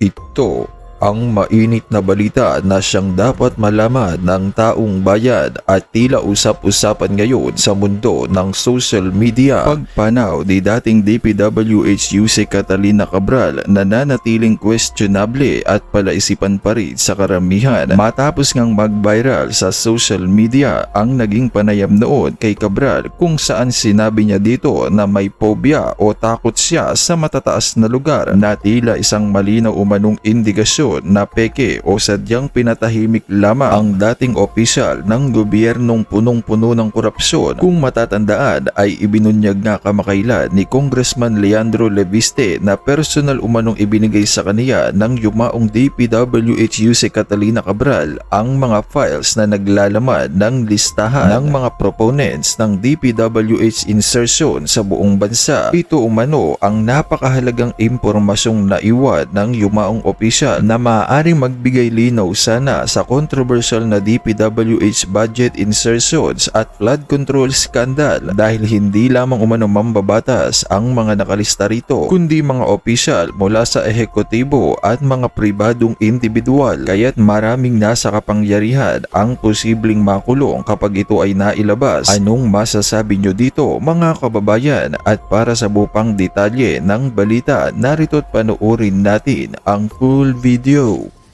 Ito ang mainit na balita na siyang dapat malaman ng taong bayan at tila usap-usapan ngayon sa mundo ng social media. Pagpanaw ni dating DPWH Yusek Catalina Cabral na nanatiling questionable at palaisipan pa rin sa karamihan matapos ngang mag-viral sa social media ang naging panayam noon kay Cabral kung saan sinabi niya dito na may phobia o takot siya sa matataas na lugar na tila isang malinaw umanong indikasyon na peke o sadyang pinatahimik lamang ang dating opisyal ng gobyernong punong-puno ng korupsyon. Kung matatandaan ay ibinunyag nga kamakailan ni Congressman Leandro Leviste na personal umanong ibinigay sa kaniya ng yumaong DPWH Yusek Catalina Cabral ang mga files na naglalaman ng listahan ng mga proponents ng DPWH insertion sa buong bansa. Ito umano ang napakahalagang impormasyong naiwan ng yumaong opisyal na maaaring magbigay linaw sana sa controversial na DPWH budget insertions at flood control scandal dahil hindi lamang umano mambabatas ang mga nakalista rito kundi mga opisyal mula sa ehekutibo at mga pribadong individual kaya't maraming nasa kapangyarihan ang posibleng makulong kapag ito ay nailabas. Anong masasabi nyo dito mga kababayan? At para sa bupang detalye ng balita, narito't panoorin natin ang full video.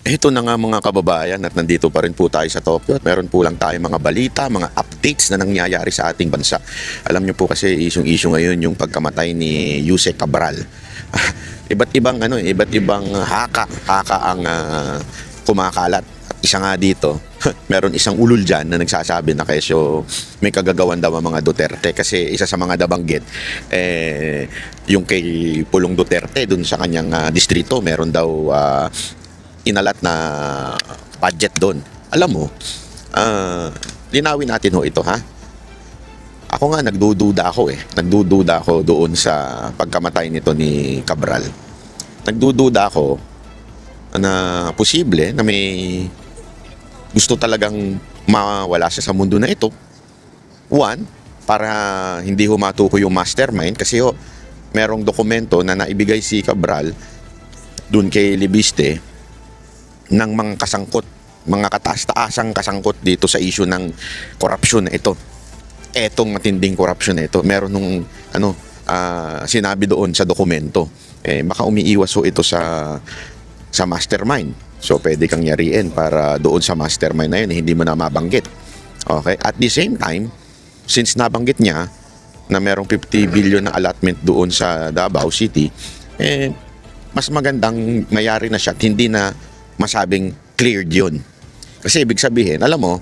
Ito na nga mga kababayan at nandito pa rin po tayo sa Tokyo at meron po lang tayo mga balita, mga updates na nangyayari sa ating bansa. Alam niyo po kasi isyong-isyu ngayon yung pagkamatay ni Yusek Cabral. iba't ibang haka ang kumakalat. At isa nga dito, meron isang ulol dyan na nagsasabi na kesyo may kagagawan daw ang mga Duterte kasi isa sa mga nabanggit yung kay Pulong Duterte dun sa kanyang distrito meron daw inalat na budget doon. Alam mo, linawin natin ho ito ha. Ako nga nagdududa ako doon sa pagkamatay nito ni Cabral. Nagdududa ako na posible na may gusto talagang mawala siya sa mundo na ito. One, para hindi humatuko yung mastermind kasi merong dokumento na naibigay si Cabral doon kay Libiste ng mga kasangkot, mga kataas-taasang kasangkot dito sa issue ng korupsyon na ito. Etong matinding korupsyon na ito. Meron nung sinabi doon sa dokumento. Baka umiiwas ito sa mastermind. So pwede kang yariin para doon sa mastermind na yun hindi mo na mabanggit. Okay? At the same time, since nabanggit niya na merong 50 billion na allotment doon sa Davao City, mas magandang mayari na siya at hindi na masabing cleared yun. Kasi ibig sabihin, alam mo,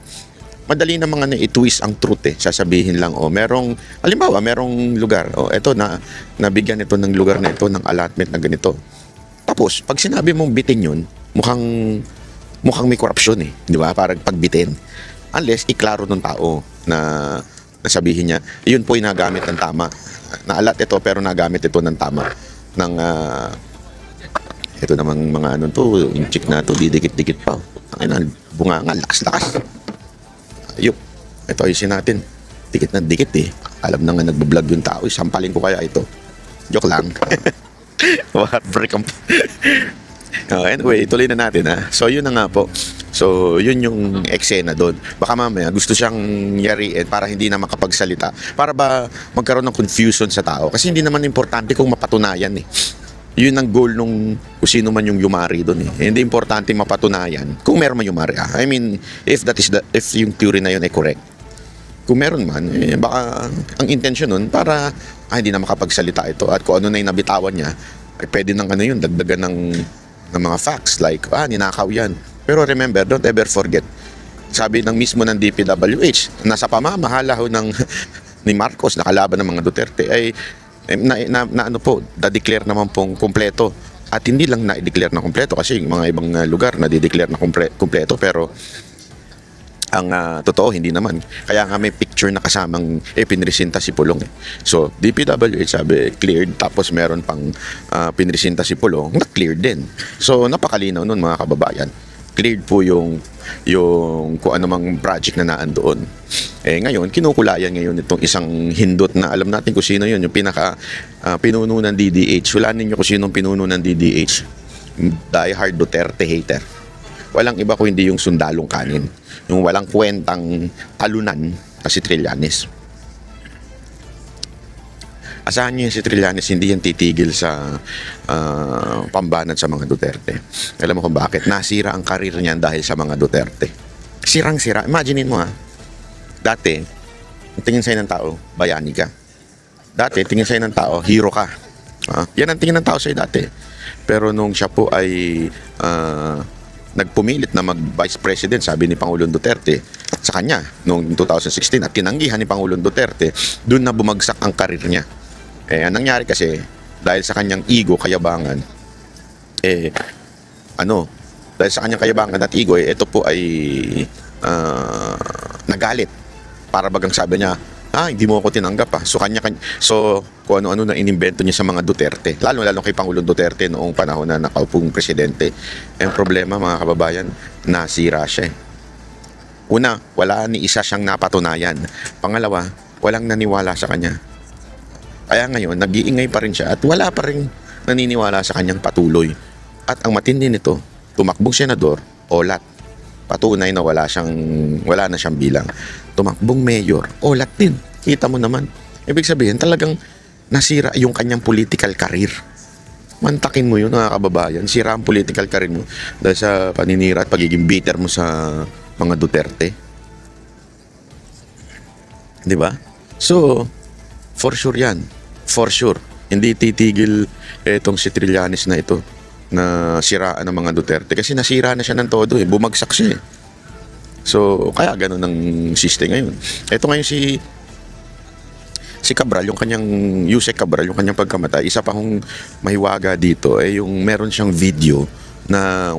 madali na mga i-twist ang truth Sasabihin lang, halimbawa, merong lugar, eto na, nabigyan ito ng lugar na ito, ng allotment na ganito. Tapos, pag sinabi mong bitin yun, mukhang may korupsyon di ba? Parang pagbitin. Unless, iklaro ng tao na sabihin niya, yun po yung nagamit ng tama. Naalat ito, pero nagamit ito ng tama. Ito namang mga yung chick na to, didikit-dikit pa. Bunga nga, lakas-lakas. Ayup, ito ayusin natin. Dikit na dikit Alam na nga nagbablog yung tao, sampalin ko kaya ito. Joke lang. Heartbreak ang... Anyway, tuloy na natin So yun na nga po. So yun yung eksena doon. Baka mamaya gusto siyang yariin para hindi na makapagsalita. Para ba magkaroon ng confusion sa tao. Kasi hindi naman importante kung mapatunayan Yun ang goal nung kung sino man yung yumari doon Hindi importante mapatunayan kung meron man yumari. I mean, if yung theory na yun ay correct. Kung meron man, baka ang intention nun para hindi na makapagsalita ito at kung ano na yung nabitawan niya, ay pwede nang yun, dagdagan ng mga facts like, ninakaw yan. Pero remember, don't ever forget, sabi ng mismo ng DPWH, nasa pamamahala ni Marcos, nakalaban ng mga Duterte, ay na-declare naman pong kumpleto. At hindi lang na-declare na kumpleto kasi mga ibang lugar na-declare na kumpleto pero ang totoo hindi naman. Kaya nga may picture na kasamang pinresenta si Pulong So DPWH sabi cleared tapos meron pang pinresenta si Pulong na cleared din. So napakalinaw nun mga kababayan. Cleared po yung kung anumang project na naan doon. Ngayon, kinukulayan ngayon itong isang hindot na alam natin kung sino yun, yung pinaka pinuno ng DDH. Wala ninyo kung sinong pinuno ng DDH. diehard Duterte hater. Walang iba kundi yung sundalong kanin. Yung walang kwentang talunan na si Trillanes. Asahan niyo yung si Trillanes, hindi yan titigil sa pambanat sa mga Duterte. Alam mo kung bakit? Nasira ang karir niyan dahil sa mga Duterte. Sirang-sira. Imaginein mo dati, tingin sa'yo ng tao, bayani ka. Dati, tingin sa'yo ng tao, hero ka. Yan ang tingin ng tao sa'yo dati. Pero nung siya po ay nagpumilit na mag-vice president, sabi ni Pangulong Duterte, sa kanya, noong 2016, at tinanggihan ni Pangulong Duterte, doon na bumagsak ang karir niya. Ang nangyari kasi, dahil sa kanyang ego, kayabangan, dahil sa kanyang kayabangan at ego, ito po ay nagalit. Para bagang sabi niya, hindi mo ako tinanggap So kung ano-ano na inimbento niya sa mga Duterte, lalo kay Pangulong Duterte noong panahon na nakaupong presidente. Ang problema, mga kababayan, nasira siya. Una, wala ni isa siyang napatunayan. Pangalawa, walang naniwala sa kanya. Kaya ngayon, nag-iingay pa rin siya at wala pa rin naniniwala sa kanyang patuloy. At ang matindi nito, tumakbong senador, olat. Patunay na wala na siyang bilang. Tumakbong mayor, olat din. Kita mo naman. Ibig sabihin, talagang nasira yung kanyang political career. Mantakin mo yun, mga kababayan. Sira ang political career mo dahil sa paninira at pagiging bitter mo sa mga Duterte. Di ba? So, for sure yan. For sure. Hindi titigil itong si Trillanes na ito na siraan ng mga Duterte. Kasi nasira na siya ng todo Bumagsak siya So, kaya ganun ang system ngayon. Ito ngayon si Cabral, yung kanyang Yusek Cabral, yung kanyang pagkamatay, isa pa hong mahiwaga dito yung meron siyang video na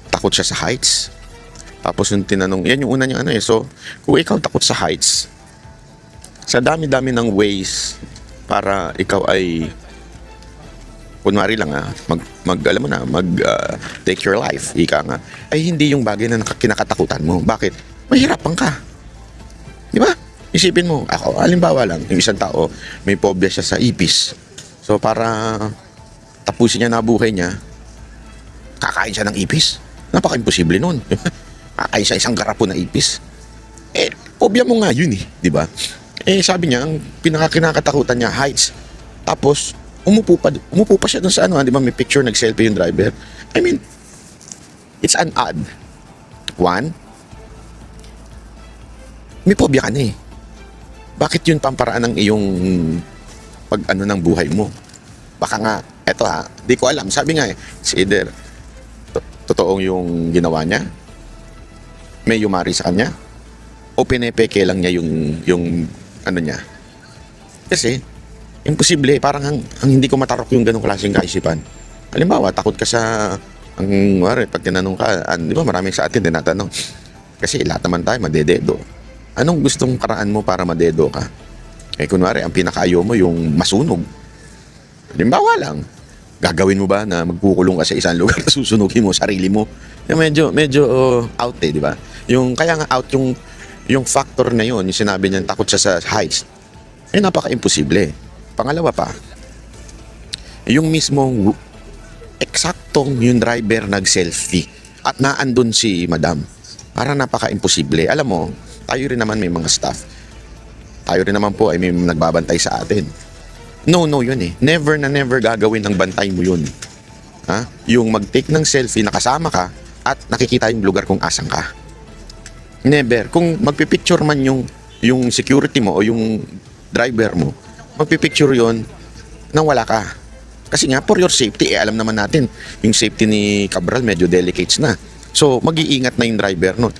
takot siya sa heights. Tapos yung tinanong, yan yung una niyang So, kung ikaw takot sa heights, sa dami-dami ng ways para ikaw ay kunwari lang take your life, ika nga, ay hindi yung bagay na kinakatakutan mo. Bakit? Mahirapan ka. Di ba? Isipin mo, ako, halimbawa lang, yung isang tao, may phobia siya sa ipis. So, para tapusin niya na buhay niya, kakain siya ng ipis. Napaka-imposible nun. Kakain siya isang garapon na ipis. Phobia mo nga yun di ba? Sabi niya, ang pinakakinakatakutan niya, heights. Tapos, umupo pa siya dun sa di ba, may picture, nag-selfie yung driver. I mean, it's an odd. One, may phobia ka na Bakit yun pamparaan ng iyong ng buhay mo? Baka nga, eto di ko alam. Sabi nga it's either totoong yung ginawa niya, may yumari sa kanya, o pinepeke lang niya yung niya. Kasi, imposible, parang ang hindi ko matarok yung ganong klaseng kaisipan. Halimbawa, takot ka sa, pag tinanong ka, di ba maraming sa atin tinatanong, kasi lahat naman tayo madededo. Anong gustong paraan mo para madedo ka? Kunwari, ang pinakaayaw mo yung masunog. Halimbawa lang, gagawin mo ba na magkukulong ka sa isang lugar at susunugin mo sarili mo? Medyo out di ba? Kaya nga out yung factor na yun, yung sinabi niyan, takot siya sa heights, napaka-imposible. Pangalawa pa, yung mismong eksaktong yung driver nag-selfie at naandun si madam. Parang napaka-imposible. Alam mo, tayo rin naman may mga staff. Tayo rin naman po ay may nagbabantay sa atin. No yun Never na never gagawin ng bantay mo yun. Yung mag-take ng selfie, nakasama ka at nakikita yung lugar kung asan ka. Never. Kung magpipicture man yung security mo o yung driver mo, magpipicture yon nang wala ka. Kasi nga, for your safety, alam naman natin, yung safety ni Cabral medyo delicates na. So, mag-iingat na yung driver nun.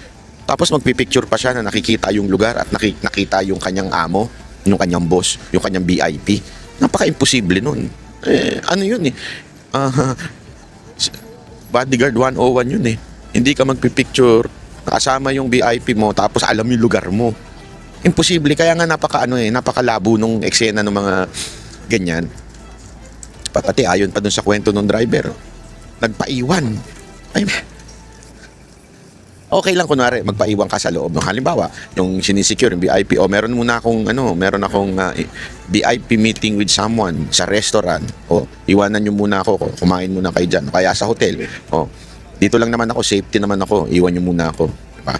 Tapos magpipicture pa siya na nakikita yung lugar at nakita yung kanyang amo, yung kanyang boss, yung kanyang VIP. Napaka-imposible nun. Ano yun Bodyguard 101 yun Hindi ka magpipicture, nakasama yung VIP mo, tapos alam yung lugar mo. Imposible. Kaya nga napakalabo nung eksena ng mga ganyan. Pati ayon pa dun sa kwento ng driver, nagpaiwan. Okay lang kunwari magpaiwan ka sa loob ng halimbawa, yung sinisecure yung VIP o meron akong VIP meeting with someone sa restaurant o iwanan niyo muna ako, kumain muna kayo diyan kaya sa hotel. O dito lang naman ako, safety naman ako, iwan niyo muna ako, di ba?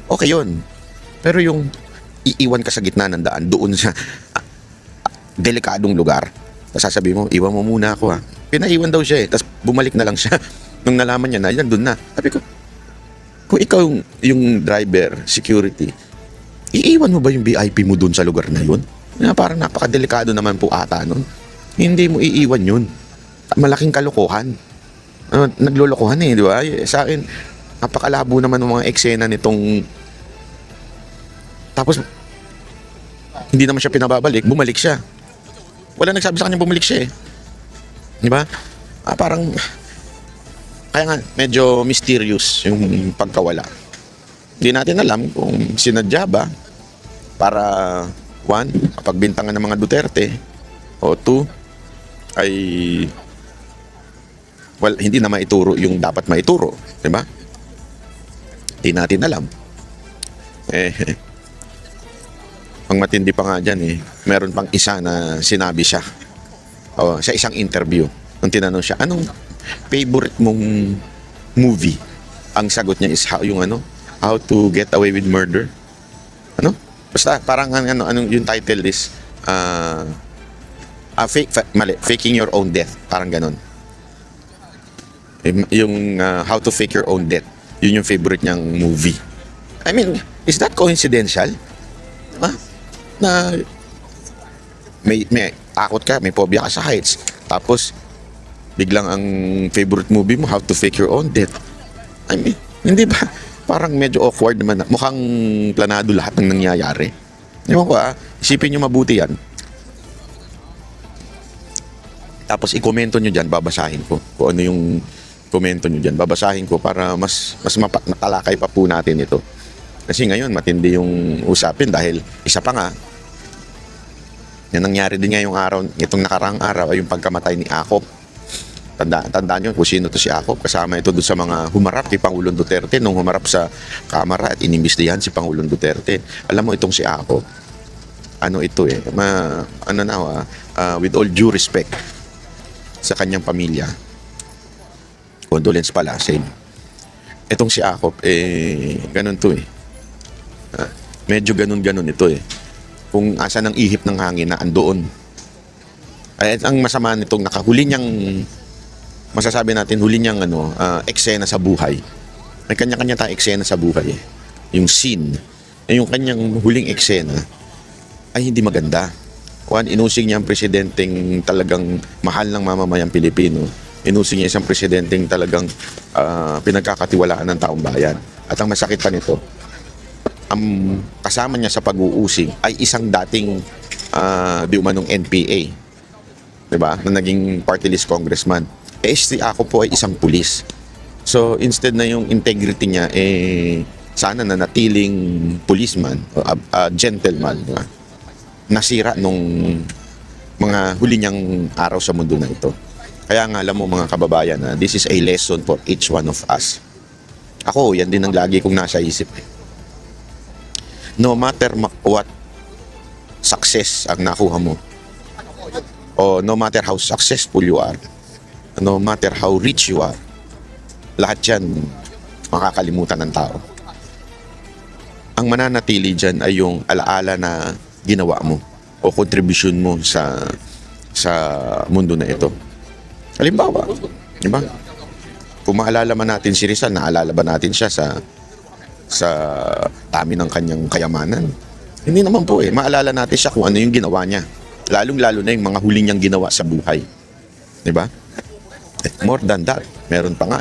Okay 'yun. Pero yung iiwan ka sa gitna ng daan doon sa delikadong lugar. Tapos sasabihin mo, iwan mo muna ako ha. Pinaiwan daw siya tapos bumalik na lang siya. Nung nalaman niya na, nandun na. Sabi ko, kung ikaw yung driver, security, iiwan mo ba yung VIP mo dun sa lugar na yun? Na parang napakadelikado naman po ata nun. Hindi mo iiwan yun. Malaking kalokohan. Naglolokohan di ba? Sa akin, napakalabo naman ng mga eksena nitong... Tapos, hindi naman siya pinababalik, bumalik siya. Wala nagsabi sa kanya bumalik siya Di ba? Parang... Kaya nga, medyo mysterious yung pagkawala. Hindi natin alam kung sinadya ba para, one, pagbintangan ng mga Duterte, o two, ay, hindi na maituro yung dapat maituro. Diba? Hindi natin alam. Ang matindi pa nga dyan meron pang isa na sinabi siya sa isang interview. Nung tinanong siya, anong favorite mong movie? Ang sagot niya is How to Get Away with Murder. Basta parang yung title is Faking Your Own Death. Parang ganon. Yung How to Fake Your Own Death. Yun yung favorite niyang movie. I mean, is that coincidental? Na may takot ka, may phobia ka sa heights. Tapos biglang ang favorite movie mo, How to Fake Your Own Death. I mean, hindi ba? Parang medyo awkward naman. Mukhang planado lahat ng nangyayari. Ewan ko isipin nyo mabuti yan. Tapos i-komento nyo dyan, babasahin ko. Kung ano yung komento nyo dyan, babasahin ko para mas matalakay pa po natin ito. Kasi ngayon, matindi yung usapin dahil isa pa nga, yan nangyari din ngayong araw, itong nakarang araw ay yung pagkamatay ni Akop. Tandaan nyo kung sino to si Akop. Kasama ito doon sa mga humarap kay Pangulong Duterte nung humarap sa kamera at inimbestigahan si Pangulong Duterte. Alam mo itong si Akop, with all due respect sa kanyang pamilya, condolence pala sa inyo. Itong si Akop, ganun to medyo ganun ito Kung asa ng ihip ng hangin na andoon. Ay, ang masama nitong nakahuli niyang, masasabi natin, huli niyang eksena sa buhay. May kanya-kanya tayong eksena sa buhay Yung scene, yung kanyang huling eksena ay hindi maganda. One, inusig niya ang presidenteng talagang mahal ng mamamayang Pilipino. Inusig niya isang presidenteng talagang pinagkakatiwalaan ng taong bayan. At ang masakit pa nito, ang kasama niya sa pag-uusig ay isang dating di umanong NPA. Diba? Na naging party list congressman. Si Ako po ay isang pulis. So instead na yung integrity niya sana na natiling policeman o gentleman, diba? Nasira nung mga huli niyang araw sa mundo na ito. Kaya nga alam mo mga kababayan na this is a lesson for each one of us. Ako, yan din ang lagi kong nasa isip No matter what success ang nakuha mo, o no matter how successful you are, no matter how rich you are, lahat yan makakalimutan ng tao. Ang mananatili dyan ay yung alaala na ginawa mo o kontribusyon mo sa mundo na ito. Halimbawa, di ba? Kung maalala man natin si Rizal, naalala ba natin siya sa dami ng kanyang kayamanan? Hindi naman po Maalala natin siya kung ano yung ginawa niya. Lalong-lalo na yung mga huli niyang ginawa sa buhay. Di ba? More than that, meron pa nga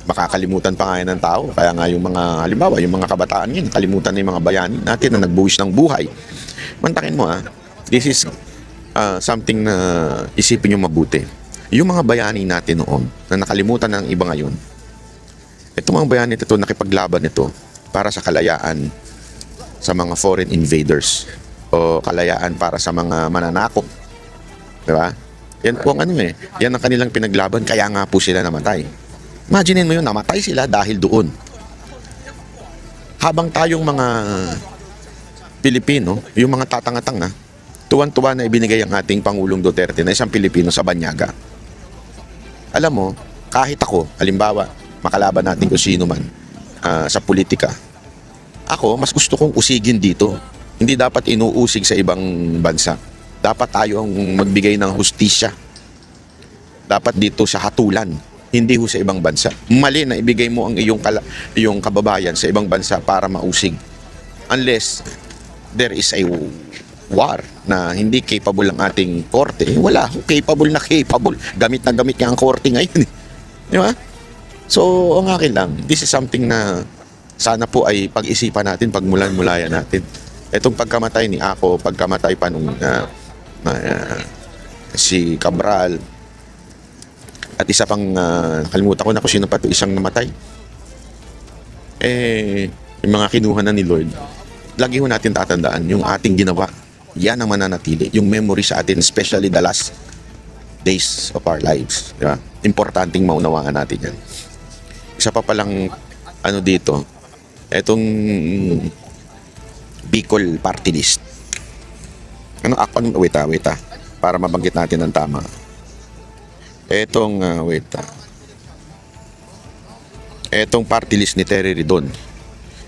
makakalimutan pa nga yan ng tao. Kaya nga yung mga, halimbawa, yung mga kabataan yun, kalimutan na yung mga bayani natin na nagbuwis ng buhay. Mantakin mo this is something na isipin nyo mabuti. Yung mga bayani natin noon, na nakalimutan ng iba ngayon, itong mga bayani ito, nakipaglaban ito para sa kalayaan sa mga foreign invaders o kalayaan para sa mga mananakop. Diba? Yan po ang yan ang kanilang pinaglaban, kaya nga po sila namatay. Imaginin mo yun, namatay sila dahil doon. habang tayong mga Pilipino, yung mga tatanga-tanga, tuwan-tuwa na ibinigay ang ating Pangulong Duterte na isang Pilipino sa banyaga. Alam mo, kahit ako, halimbawa, makalaban natin kung sino man sa politika, ako, mas gusto kong usigin dito. Hindi dapat inuusig sa ibang bansa. Dapat tayo ang magbigay ng hustisya. Dapat dito sa hatulan, hindi ho sa ibang bansa. Mali na ibigay mo ang iyong kababayan sa ibang bansa para mausig. Unless there is a war na hindi capable ang ating korte, wala. Capable na capable. Gamit na gamit nga ang korte ngayon. Di ba? So, ang akin lang, this is something na sana po ay pag-isipan natin, pagmulan-mulayan natin. Itong pagkamatay ni Ako, pagkamatay pa nung si Cabral, at isa pang, nakalimutan ko na kung sino pa ito, isang namatay. Yung mga kinuha na ni Lord, lagi ho natin tatandaan yung ating ginawa. Yan ang mananatili, yung memory sa atin, especially the last days of our lives. Diba? Importanteng maunawaan natin yan. Isa pa palang dito, etong Bicol Party List. Wait para mabanggit natin ng tama. Etong etong party list ni Terry Ridon,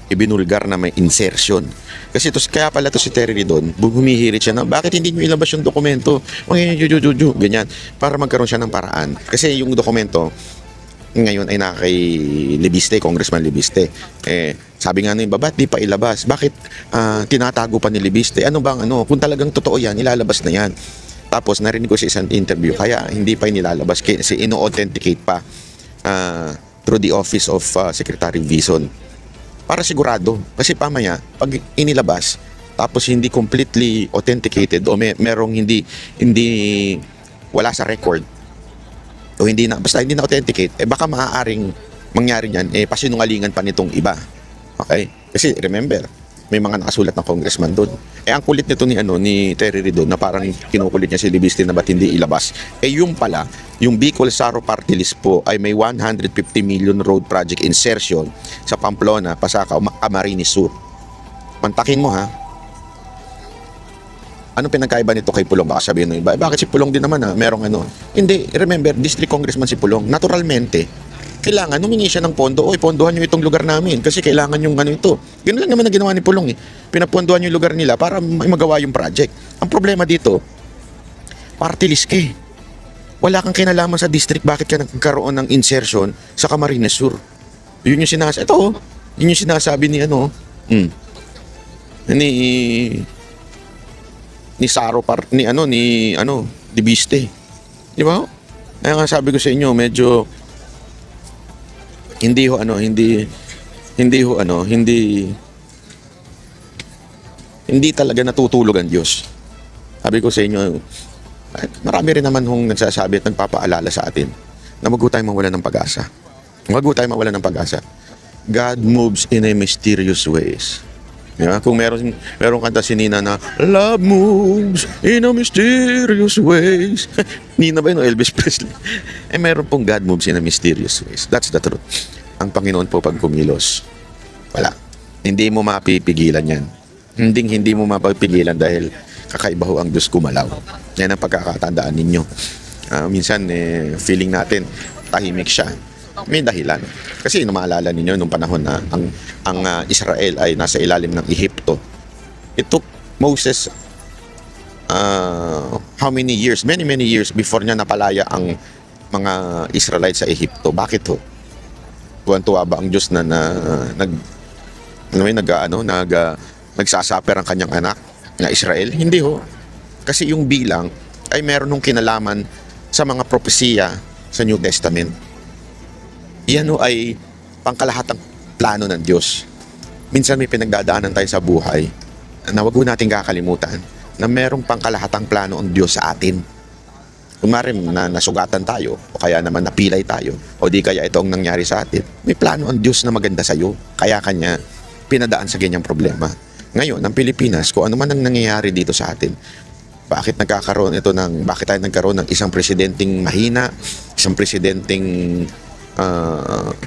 ibinulgar na may insertion. Kasi kaya pala to si Terry Ridon, humihirit siya na, bakit hindi nyo ilabas yung dokumento? Ganyan. Para magkaroon siya ng paraan. Kasi yung dokumento, ngayon ay nakakay Libiste, Congressman Libiste. Sabi nga nung ba't di pa ilabas? Bakit tinatago pa ni Libiste? Ano bang kung talagang totoo yan, ilalabas na yan. Tapos narinig ko sa isang interview, kaya hindi pa inilalabas kasi ino-authenticate pa through the office of Secretary Vison. Para sigurado, kasi pamaya pag inilabas tapos hindi completely authenticated o merong hindi wala sa record o basta hindi na authenticate, baka maaaring mangyari niyan, pasinungalingan pa nitong iba. Okay? Kasi remember, may mga nakasulat ng congressman doon. Ang kulit nito ni Terry Ridon na parang kinukulit niya si Libiste na ba't hindi ilabas. Yung pala, yung Bicol Saro Party List po ay may 150 million road project insertion sa Pamplona, Pasacao, Camarines Sur. Mantakin mo ha. Anong pinagkaiba nito kay Pulong? Baka sabihin ng iba, bakit si Pulong din naman merong Hindi, remember, district congressman si Pulong. Naturalmente, kailangan humingi siya ng pondo. Pondohan nyo itong lugar namin kasi kailangan yung ito. Ganun lang naman ang ginawa ni Pulong Pinapondohan yung lugar nila para may magawa yung project. Ang problema dito, party list ka Wala kang kinalaman sa district, bakit ka nagkaroon ng insertion sa Camarines Sur? Yun yung sinasabi. Yun yung sinasabi ni ni Saro ni Libiste. Di ba? Kaya nga sabi ko sa inyo, medyo hindi talaga natutulog ang Diyos. Sabi ko sa inyo, marami rin naman nagsasabi at nagpapaalala sa atin na wag tayong mawalan ng pag-asa. God moves in a mysterious ways. Yeah, kung meron kanta si Nina na love moves in a mysterious ways. Nina ba yun o Elvis Presley? Meron pong God moves in a mysterious ways. That's the truth. Ang Panginoon po pag kumilos, wala. Hindi mo mapipigilan yan. Hindi mo mapipigilan dahil kakaiba ho ang Diyos kumalaw. Yan ang pagkakatandaan ninyo. Minsan feeling natin tahimik siya. May dahilan. Kasi maalala ninyo nung panahon na ang Israel ay nasa ilalim ng Ehipto. It took Moses how many years? Many years before niya napalaya ang mga Israelites sa Ehipto. Bakit ho? Tuwan-tuwa ba ang Diyos na nagsasaper ang kanyang anak na Israel? Hindi ho. Kasi yung bilang ay meron nung kinalaman sa mga propesiya sa New Testament. Yan ay pangkalahatang plano ng Diyos. Minsan may pinagdadaanan tayo sa buhay na wag natin kakalimutan na merong pangkalahatang plano ang Diyos sa atin. Kung maaaring nasugatan tayo o kaya naman napilay tayo o di kaya ito ang nangyari sa atin, may plano ang Diyos na maganda sa iyo. Kaya kanya pinadaan sa ganyang problema. Ngayon, ang Pilipinas, kung ano man ang nangyayari dito sa atin, bakit tayo nagkaroon ng isang presidenteng mahina, isang presidenteng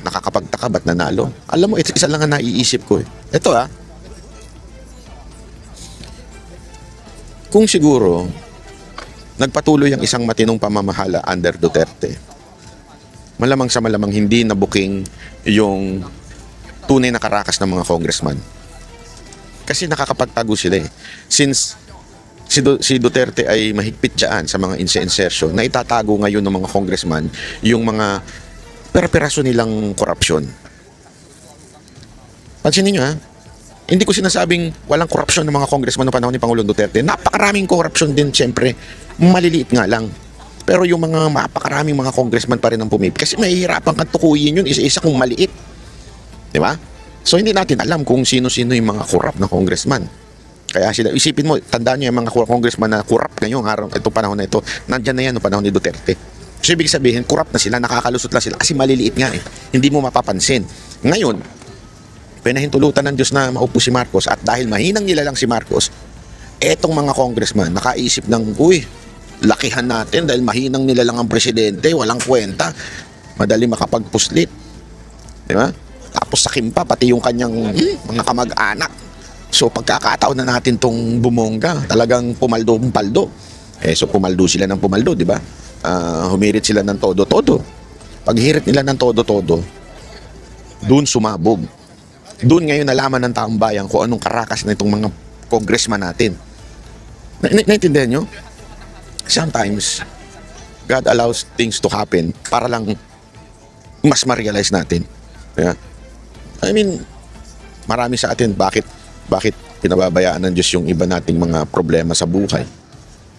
nakakapagtaka ba't nanalo? Alam mo, isa lang ang naiisip ko eh. Ito kung siguro nagpatuloy ang isang matinong pamamahala under Duterte, malamang sa malamang hindi nabuking yung tunay na karakas ng mga congressman. Kasi nakakapagtago sila eh. Since si Duterte ay mahigpit dyan sa mga insertion, na itatago ngayon ng mga congressman yung mga perperaso nilang korupsyon. Pansinin nyo hindi ko sinasabing walang korupsyon ng mga congressman noong panahon ni Pangulong Duterte. Napakaraming korupsyon din, siyempre. Maliliit nga lang. Pero yung mga mapakaraming mga congressman pa rin ang pumipili. Kasi mahihirapan kang tukuyin yun isa-isa kung maliit. Di ba? So hindi natin alam kung sino-sino yung mga corrupt na congressman. Kaya sila, isipin mo, tandaan nyo yung mga congressman na corrupt ngayong araw, itong panahon na ito, nandyan na yan noong panahon ni Duterte. So ibig sabihin, corrupt na sila, nakakalusot lang sila kasi maliliit nga eh. Hindi mo mapapansin. Ngayon, pinahintulutan ng Diyos na maupo si Marcos at dahil mahinang nila lang si Marcos, etong mga congressman nakaisip ng, lakihan natin dahil mahinang nila lang ang presidente, walang kwenta, madali makapagpuslit. Di ba? Tapos sakim pa, pati yung kanyang mga kamag-anak. So pagkakataon na natin tong bumongga, talagang pumaldo. So pumaldo sila ng pumaldo, di ba? Humirit sila ng todo-todo. Paghirit nila ng todo-todo, doon sumabog. Doon ngayon nalaman ng taong bayan kung anong karakas na itong mga congressman natin. Naintindihan nyo? Sometimes, God allows things to happen para lang mas ma-realize natin. Yeah. I mean, marami sa atin, bakit pinababayaan ng Diyos yung iba nating mga problema sa buhay?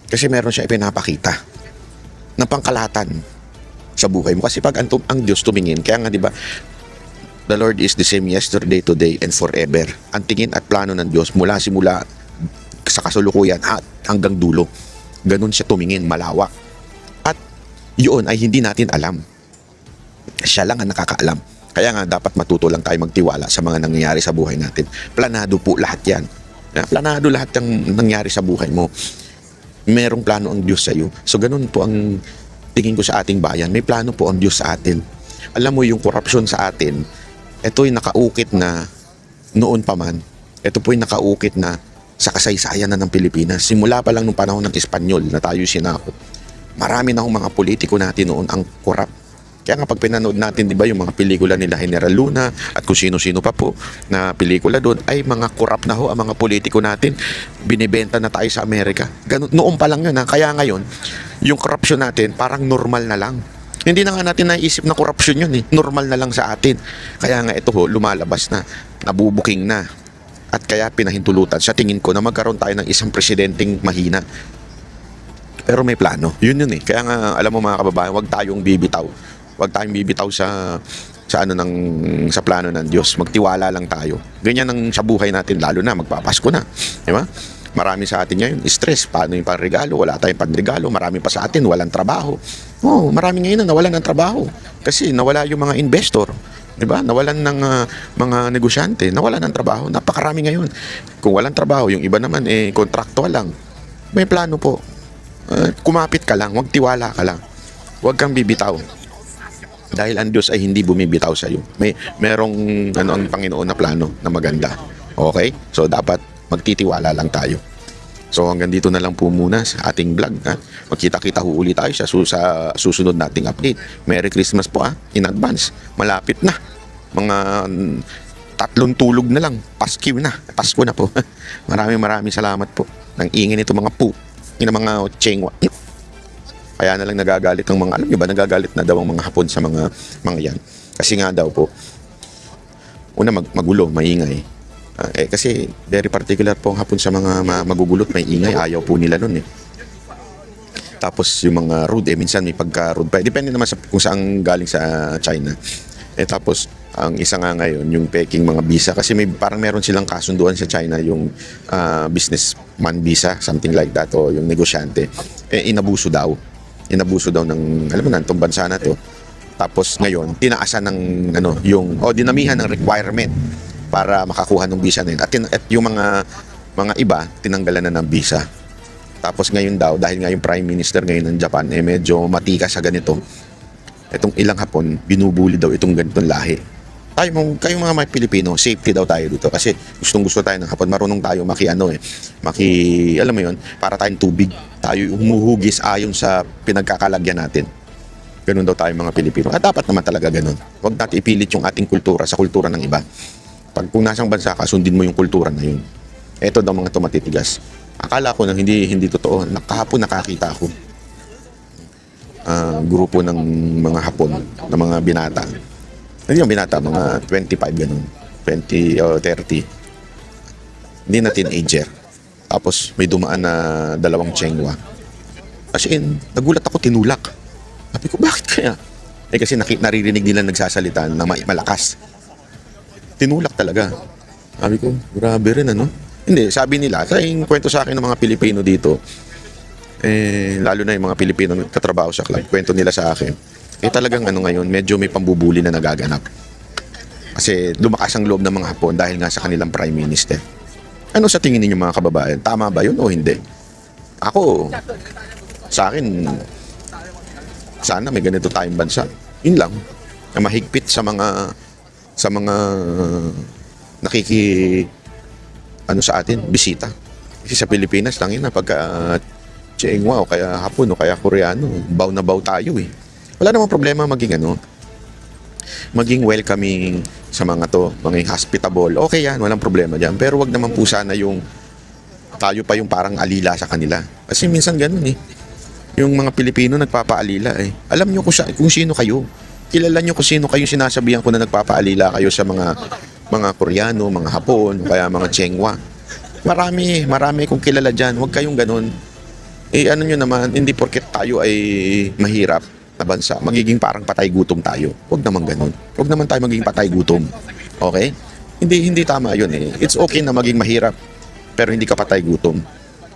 Kasi meron siya ipinapakita ng pangkalahatan sa buhay mo. Kasi pag ang Diyos tumingin, kaya nga di ba, the Lord is the same yesterday, today, and forever. Ang tingin at plano ng Diyos mula simula sa kasulukuyan at hanggang dulo. Ganun siya tumingin, malawak. At yun ay hindi natin alam. Siya lang ang nakakaalam. Kaya nga dapat matuto lang tayo magtiwala sa mga nangyayari sa buhay natin. Planado po lahat yan. Planado lahat ng nangyari sa buhay mo. Merong plano ang Diyos sa iyo. So ganun po ang tingin ko sa ating bayan. May plano po ang Diyos sa atin. Alam mo yung korupsyon sa atin, ito'y nakaukit na noon pa man. Ito po'y nakaukit na sa kasaysayan na ng Pilipinas. Simula pa lang nung panahon ng Espanyol na tayo sinakop. Marami na mga politiko natin noon ang korap. Kaya nga pag pinanood natin, di ba, yung mga pelikula nila General Luna at kung sino-sino pa po na pelikula doon, ay mga korap na ang mga politiko natin. Binibenta na tayo sa Amerika. Ganun, noon pa lang yun. Kaya ngayon, yung korupsyon natin parang normal na lang. Hindi na nga natin naisip na korupsyon yun Normal na lang sa atin. Kaya nga ito lumalabas na, nabubuking na. At kaya pinahintulutan sa tingin ko na magkaroon tayo ng isang presidenteng mahina. Pero may plano. Yun Kaya nga alam mo mga kababayan, huwag tayong bibitaw. Huwag tayong bibitaw sa plano ng Diyos. Magtiwala lang tayo. Ganyan ang sa buhay natin, lalo na magpapasko na. Di ba? Marami sa atin ngayon, stress. Paano yung panregalo? Wala tayong panregalo. Marami pa sa atin, walang trabaho. Marami ngayon na nawalan ng trabaho. Kasi nawala yung mga investor. Diba? Nawalan ng mga negosyante. Nawalan ng trabaho. Napakarami ngayon. Kung walang trabaho, yung iba naman, kontraktual lang. May plano po. Kumapit ka lang. Huwag tiwala ka lang. Huwag kang bibitaw. Dahil ang Diyos ay hindi bumibitaw sa iyo. Merong ang Panginoon na plano na maganda. Okay? So dapat magtitiwala lang tayo. So hanggang dito na lang po muna sa ating vlog. Magkita-kita uli tayo sa susunod nating update. Merry Christmas po in advance. Malapit na. Mga 3 tulog na lang. Pasko na po. Maraming salamat po. Nang ingin ito mga po. Yung mga chengwa. Kaya na lang nagagalit ng mga, alam niyo ba, nagagalit na daw ang mga Hapon sa mga yan. Kasi nga daw po, una magulo, maingay. Kasi very particular po ang Hapon sa mga magugulot, may ingay, ayaw po nila nun Tapos yung mga rude, minsan may pagka-rude pa. Depende naman kung saan galing sa China. Tapos, ang isa nga ngayon, yung peking mga visa. Kasi parang meron silang kasunduan sa China, yung businessman visa, something like that, o yung negosyante. Inabuso daw ng, alam mo na, itong bansa na to. Tapos ngayon, tinaasan ng, dinamihan ng requirement para makakuha ng visa na yun. At yung mga iba, tinanggalan na ng visa. Tapos ngayon daw, dahil nga yung Prime Minister ngayon ng Japan, medyo matika sa ganito, itong ilang Hapon, binubuli daw itong ganitong lahi. Kayong mga Pilipino, safety daw tayo dito kasi gustong-gusto tayo ng Hapon, marunong tayo alam mo yun, para tayong tubig, tayo humuhugis ayon sa pinagkakalagyan natin. Ganun daw tayo mga Pilipino. At dapat naman talaga ganun. Huwag natin ipilit yung ating kultura sa kultura ng iba. Kung nasang bansa ka, sundin mo yung kultura na yun. Eto daw mga tumatitigas. Akala ko na hindi totoo. Kahapon nakakita ako. Grupo ng mga Hapon, ng mga binata. Hindi yung binata, mga 25 ganun. 20 o 30. Hindi na teenager. Tapos may dumaan na dalawang Chengwa. As in, nagulat ako, tinulak. Sabi ko, bakit kaya? Kasi naririnig nila nagsasalita na malakas. Tinulak talaga. Sabi ko, grabe rin ano? Hindi, sabi nila, yung kwento sa akin ng mga Pilipino dito, lalo na yung mga Pilipino nagtatrabaho sa club, kwento nila sa akin, talagang ngayon, medyo may pambubuli na nagaganap. Kasi lumakas ang loob ng mga Hapon dahil nga sa kanilang Prime Minister. Ano sa tingin ninyo mga kababayan? Tama ba yun o hindi? Ako, sa akin, sana may ganito tayong bansa. Yun lang. Na mahigpit sa mga sa atin, bisita. Kasi sa Pilipinas lang yun, pagka Chengwa o kaya Hapon o kaya Koreano, baw na baw tayo eh. Wala namang problema maging welcoming sa mga to, maging hospitable. Okay yan, walang problema dyan. Pero wag naman po sana yung tayo pa yung parang alila sa kanila. Kasi minsan ganun eh. Yung mga Pilipino nagpapaalila eh. Alam nyo kung sino kayo. Kilala nyo kung sino kayo, sinasabihan ko na nagpapaalila kayo sa mga Koreano, mga Hapon, kaya mga Chengwa. Marami kong kilala dyan. Huwag kayong ganun. Ano nyo naman, hindi porket tayo ay mahirap na bansa, magiging parang patay gutom tayo. Huwag naman ganun. Huwag naman tayo magiging patay gutom. Okay? Hindi tama yun eh. It's okay na maging mahirap, pero hindi ka patay gutom.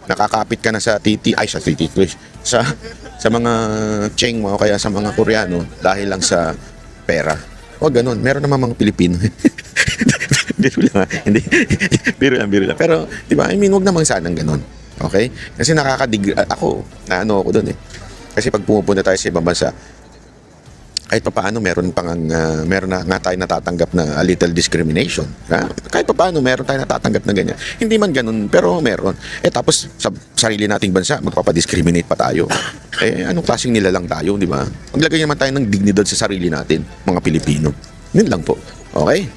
Nakakapit ka na sa sa mga Chengwa o kaya sa mga Koreano dahil lang sa pera. Huwag ganun. Meron naman mga Pilipino. Biro lang. Hindi. Biro lang. Pero, di ba? Huwag naman sanang ganun. Okay? Kasi ako doon eh. Kasi pag pumupunta tayo sa ibang bansa, kahit pa paano meron na nga tayo natatanggap na a little discrimination. Kahit pa paano meron tayo natatanggap na ganyan. Hindi man ganun, pero meron. Tapos sa sarili nating bansa, magpapadiscriminate pa tayo. Anong klaseng nilalang tayo, di ba? Maglagay naman tayo ng dignidad sa sarili natin, mga Pilipino. Yun lang po. Okay?